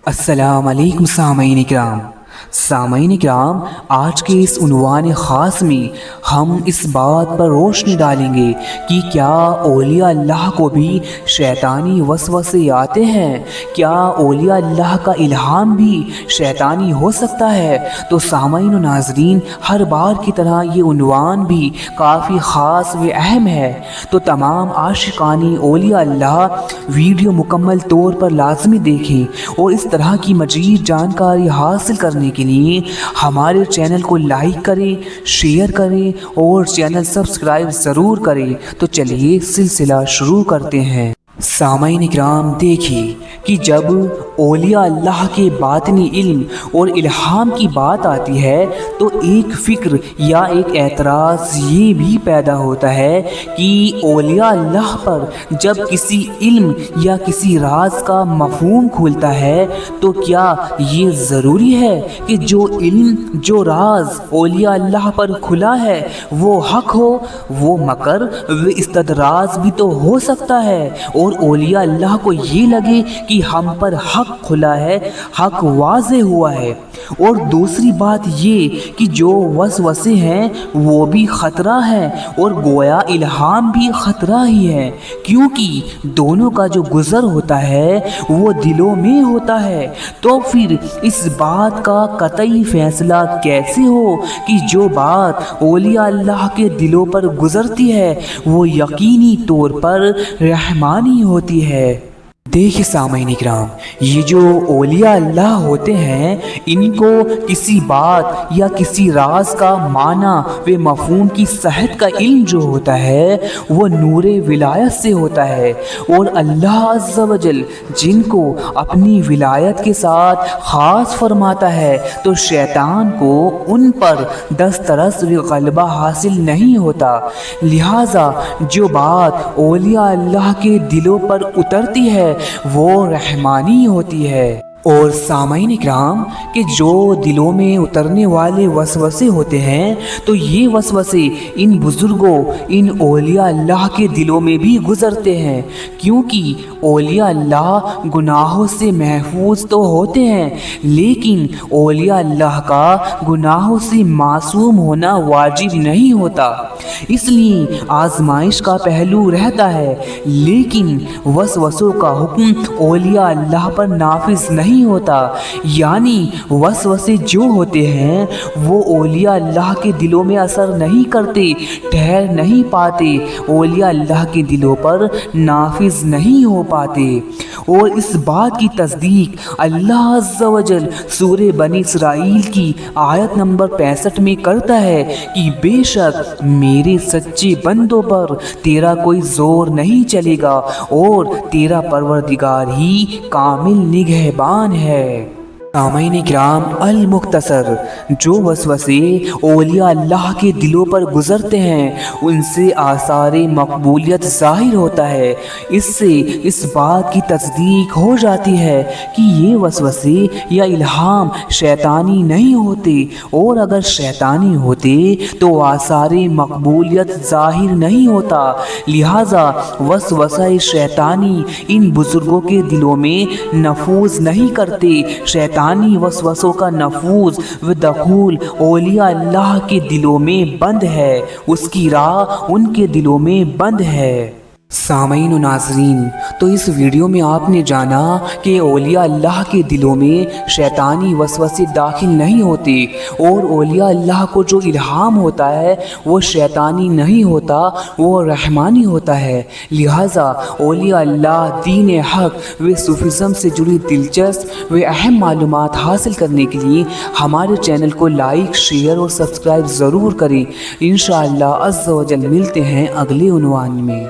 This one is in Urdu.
السلام علیکم سامعین کرام، آج کے اس عنوان خاص میں ہم اس بات پر روشنی ڈالیں گے کہ کیا اولیاء اللہ کو بھی شیطانی وسوسے آتے ہیں؟ کیا اولیاء اللہ کا الہام بھی شیطانی ہو سکتا ہے؟ تو سامعین و ناظرین، ہر بار کی طرح یہ عنوان بھی کافی خاص و اہم ہے، تو تمام عاشقانی اولیاء اللہ ویڈیو مکمل طور پر لازمی دیکھیں اور اس طرح کی مزید جانکاری حاصل کرنے کے لیے ہمارے چینل کو لائک کریں، شیئر کریں اور چینل سبسکرائب ضرور کریں۔ تو چلیے سلسلہ شروع کرتے ہیں۔ سامعین کرام، دیکھیے کہ جب اولیاء اللہ کے باطنی علم اور الہام کی بات آتی ہے تو ایک فکر یا ایک اعتراض یہ بھی پیدا ہوتا ہے کہ اولیاء اللہ پر جب کسی علم یا کسی راز کا مفہوم کھلتا ہے تو کیا یہ ضروری ہے کہ جو علم، جو راز اولیاء اللہ پر کھلا ہے وہ حق ہو؟ وہ مکر و استدراج بھی تو ہو سکتا ہے، اور اولیاء اللہ کو یہ لگے کہ ہم پر حق کھلا ہے، حق واضح ہوا ہے۔ اور دوسری بات یہ کہ جو وسوسے ہیں وہ بھی خطرہ ہے، اور گویا الہام بھی خطرہ ہی ہے، کیونکہ دونوں کا جو گزر ہوتا ہے وہ دلوں میں ہوتا ہے۔ تو پھر اس بات کا قطعی فیصلہ کیسے ہو کہ جو بات اولیاء اللہ کے دلوں پر گزرتی ہے وہ یقینی طور پر رحمانی ہوتی ہے؟ دیکھیں سامعین اکرام، یہ جو اولیاء اللہ ہوتے ہیں ان کو کسی بات یا کسی راز کا معنی و مفہوم کی صحت کا علم جو ہوتا ہے وہ نور ولایت سے ہوتا ہے، اور اللہ عز و جل جن کو اپنی ولایت کے ساتھ خاص فرماتا ہے تو شیطان کو ان پر دسترس و غلبہ حاصل نہیں ہوتا۔ لہٰذا جو بات اولیاء اللہ کے دلوں پر اترتی ہے وہ رحمانی ہوتی ہے۔ اور سامعین اکرام، کہ جو دلوں میں اترنے والے وسوسے ہوتے ہیں تو یہ وسوسے ان بزرگوں، ان اولیاء اللہ کے دلوں میں بھی گزرتے ہیں، کیونکہ اولیاء اللہ گناہوں سے محفوظ تو ہوتے ہیں لیکن اولیاء اللہ کا گناہوں سے معصوم ہونا واجب نہیں ہوتا، اس لیے آزمائش کا پہلو رہتا ہے، لیکن وسوسوں کا حکم اولیاء اللہ پر نافذ نہیں ہوتا۔ یعنی وسوسے جو ہوتے ہیں وہ اولیاء اللہ کے دلوں میں اثر نہیں کرتے، ٹھہر نہیں پاتے، اولیاء اللہ کے دلوں پر نافذ نہیں ہو پاتے۔ اور اس بات کی تصدیق اللہ عز و جل سورہ بنی اسرائیل کی آیت نمبر 65 میں کرتا ہے کہ بے شک میرے سچے بندوں پر تیرا کوئی زور نہیں چلے گا اور تیرا پروردگار ہی کامل نگہبان ہے۔ سامعین کرام، المختصر، جو وسوسے اولیاء اللہ کے دلوں پر گزرتے ہیں ان سے آثار مقبولیت ظاہر ہوتا ہے، اس سے اس بات کی تصدیق ہو جاتی ہے کہ یہ وسوسے یا الہام شیطانی نہیں ہوتے، اور اگر شیطانی ہوتے تو آثار مقبولیت ظاہر نہیں ہوتا۔ لہٰذا وسوسہ شیطانی ان بزرگوں کے دلوں میں نفوذ نہیں کرتے۔ شیطانی وسوسوں کا نفوذ و دخول اولیاء اللہ کے دلوں میں بند ہے، اس کی راہ ان کے دلوں میں بند ہے۔ سامعین و ناظرین، تو اس ویڈیو میں آپ نے جانا کہ اولیاء اللہ کے دلوں میں شیطانی وسوسے داخل نہیں ہوتے، اور اولیاء اللہ کو جو الہام ہوتا ہے وہ شیطانی نہیں ہوتا، وہ رحمانی ہوتا ہے۔ لہٰذا اولیاء اللہ دین حق و صوفیزم سے جڑی دلچسپ و اہم معلومات حاصل کرنے کے لیے ہمارے چینل کو لائک، شیئر اور سبسکرائب ضرور کریں۔ انشاءاللہ عز و جل ملتے ہیں اگلے عنوان میں۔